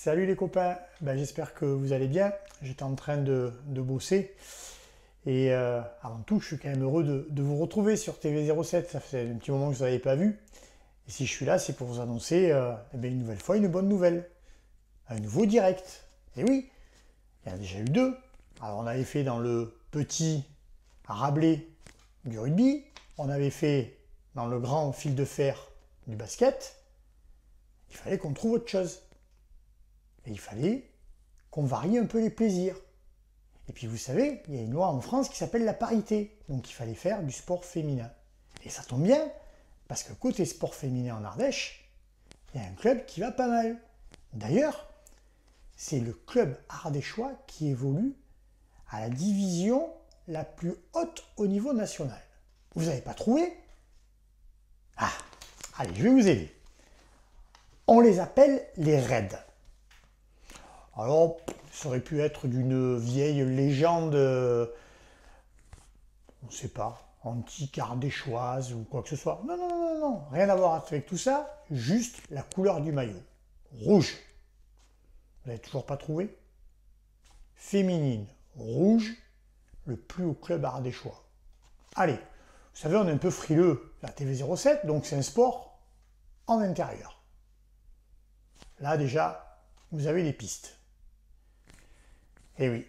Salut les copains, j'espère que vous allez bien. J'étais en train de bosser et avant tout je suis quand même heureux de vous retrouver sur TV07. Ça fait un petit moment que vous n'avez pas vu. Et si je suis là, c'est pour vous annoncer une nouvelle fois une bonne nouvelle. Un nouveau direct. Et oui, il y en a déjà eu deux. Alors on avait fait dans le petit Rabelais du rugby, on avait fait dans le grand fil de fer du basket. Il fallait qu'on trouve autre chose. Et il fallait qu'on varie un peu les plaisirs. Et puis vous savez, il y a une loi en France qui s'appelle la parité. Donc il fallait faire du sport féminin. Et ça tombe bien, parce que côté sport féminin en Ardèche, il y a un club qui va pas mal. D'ailleurs, c'est le club ardéchois qui évolue à la division la plus haute au niveau national. Vous n'avez pas trouvé? Ah, allez, je vais vous aider. On les appelle les Raids. Alors, ça aurait pu être d'une vieille légende, on ne sait pas, antique ardéchoise ou quoi que ce soit. Non, non, non, non, rien à voir avec tout ça, juste la couleur du maillot. Rouge. Vous n'avez toujours pas trouvé? Féminine, rouge, le plus haut club ardéchois. Allez, vous savez, on est un peu frileux, la TV07, donc c'est un sport en intérieur. Là, déjà, vous avez les pistes. Et oui,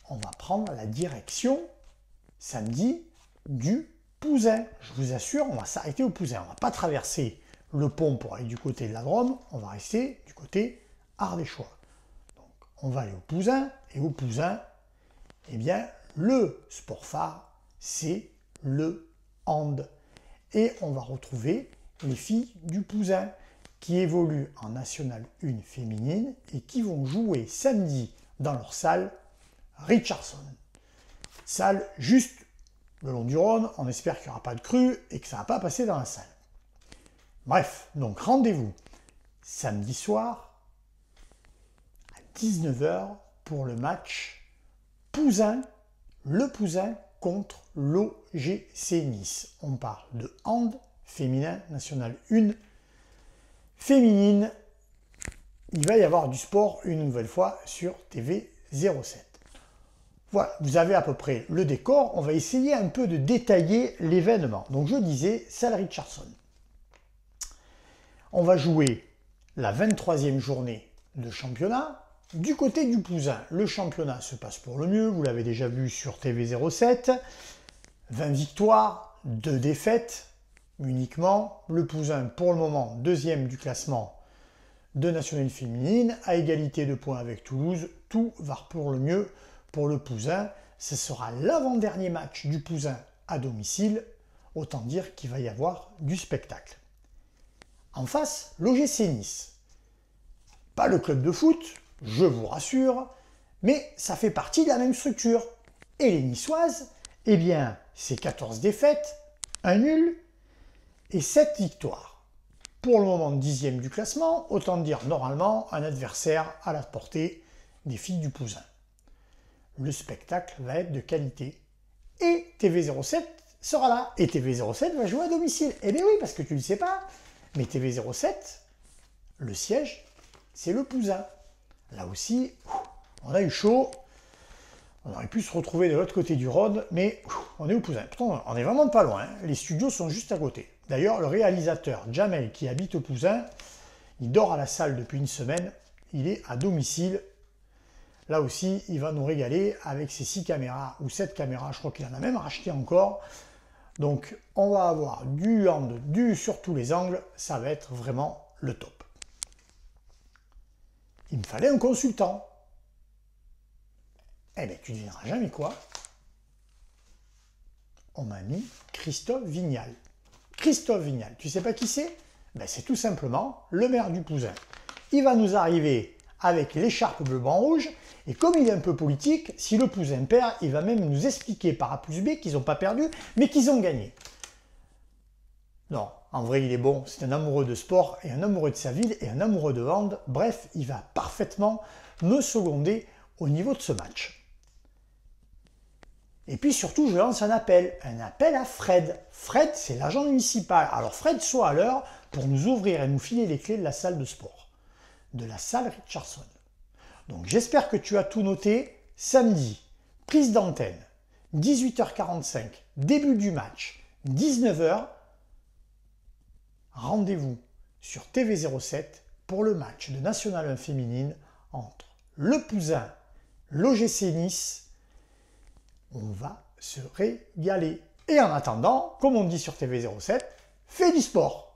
on va prendre la direction samedi du Pouzin. Je vous assure, on va s'arrêter au Pouzin. On ne va pas traverser le pont pour aller du côté de la Drôme, on va rester du côté ardéchois. Donc, on va aller au Pouzin, et au Pouzin, eh bien, le sport phare, c'est le hand. Et on va retrouver les filles du Pouzin qui évoluent en National 1 féminine et qui vont jouer samedi dans leur salle Richardson. Salle juste le long du Rhône, on espère qu'il n'y aura pas de crue et que ça ne va pas passer dans la salle. Bref, donc rendez-vous samedi soir à 19 h pour le match Pouzin, le Pouzin contre l'OGC Nice. On parle de hand féminin national 1 féminine. Il va y avoir du sport une nouvelle fois sur TV07. Voilà, vous avez à peu près le décor. On va essayer un peu de détailler l'événement. Donc je disais, salle Richardson. On va jouer la 23e journée de championnat. Du côté du Pouzin, le championnat se passe pour le mieux. Vous l'avez déjà vu sur TV07. 20 victoires, 2 défaites uniquement. Le Pouzin, pour le moment, deuxième du classement de nationale féminine, à égalité de points avec Toulouse. Tout va pour le mieux pour le Pouzin. Ce sera l'avant-dernier match du Pouzin à domicile. Autant dire qu'il va y avoir du spectacle. En face, l'OGC Nice. Pas le club de foot, je vous rassure, mais ça fait partie de la même structure. Et les Niçoises, eh bien, c'est 14 défaites, 1 nul et 7 victoires. Pour le moment 10e du classement, autant dire normalement un adversaire à la portée des filles du Pouzin. Le spectacle va être de qualité. Et TV07 sera là. Et TV07 va jouer à domicile. Eh bien oui, parce que tu ne le sais pas, mais TV07, le siège, c'est le Pouzin. Là aussi, on a eu chaud. On aurait pu se retrouver de l'autre côté du Rhône, mais on est au Pouzin. Pourtant, on est vraiment pas loin. Les studios sont juste à côté. D'ailleurs, le réalisateur Jamel, qui habite au Pouzin, il dort à la salle depuis une semaine. Il est à domicile. Là aussi, il va nous régaler avec ses 6 caméras ou 7 caméras. Je crois qu'il en a même racheté encore. Donc, on va avoir du hand, sur tous les angles. Ça va être vraiment le top. Il me fallait un consultant. Eh bien, tu ne devineras jamais quoi. On m'a mis Christophe Vignal. Christophe Vignal, tu sais pas qui c'est? C'est tout simplement le maire du Pouzin. Il va nous arriver avec l'écharpe bleu, blanc, rouge, et comme il est un peu politique, si le Pouzin perd, il va même nous expliquer par A plus B qu'ils n'ont pas perdu, mais qu'ils ont gagné. Non, en vrai, il est bon, c'est un amoureux de sport, et un amoureux de sa ville, et un amoureux de hand. Bref, il va parfaitement me seconder au niveau de ce match. Et puis surtout, je lance un appel à Fred. Fred, c'est l'agent municipal. Alors Fred soit à l'heure pour nous ouvrir et nous filer les clés de la salle de sport. de la salle Richardson. Donc j'espère que tu as tout noté. Samedi, prise d'antenne, 18h45, début du match, 19h, rendez-vous sur TV07 pour le match de National 1 féminine entre Le Pouzin, l'OGC Nice. On va se régaler. Et en attendant, comme on dit sur TV07, fais du sport.